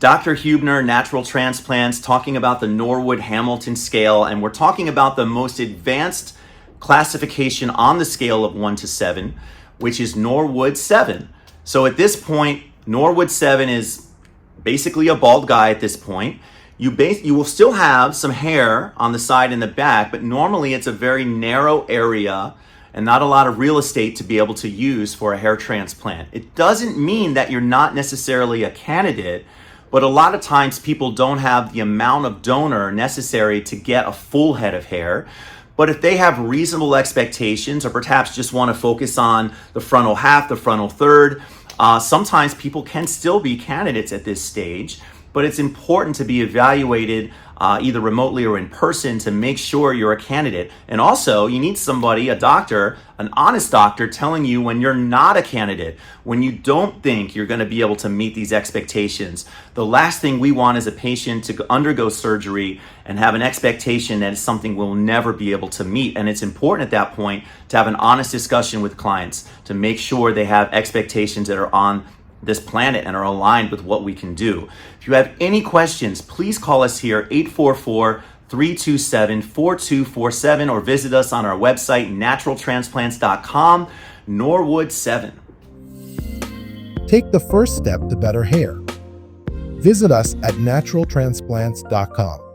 Dr. Huebner, Natural Transplants, talking about the Norwood Hamilton scale, and we're talking about the most advanced classification on the scale of 1 to 7, which is Norwood 7. So at this point, Norwood 7 is basically a bald guy at this point. You will still have some hair on the side and the back, but normally it's a very narrow area and not a lot of real estate to be able to use for a hair transplant. It doesn't mean that you're not necessarily a candidate, but a lot of times people don't have the amount of donor necessary to get a full head of hair. But if they have reasonable expectations, or perhaps just want to focus on the frontal half, the frontal third, sometimes people can still be candidates at this stage. But it's important to be evaluated either remotely or in person to make sure you're a candidate. And also, you need somebody, a doctor, an honest doctor, telling you when you're not a candidate, when you don't think you're going to be able to meet these expectations. The last thing we want is a patient to undergo surgery and have an expectation that is something we'll never be able to meet. And it's important at that point to have an honest discussion with clients to make sure they have expectations that are on this planet and are aligned with what we can do. If you have any questions, please call us here, 844-327-4247, or visit us on our website, naturaltransplants.com, Norwood 7. Take the first step to better hair. Visit us at naturaltransplants.com.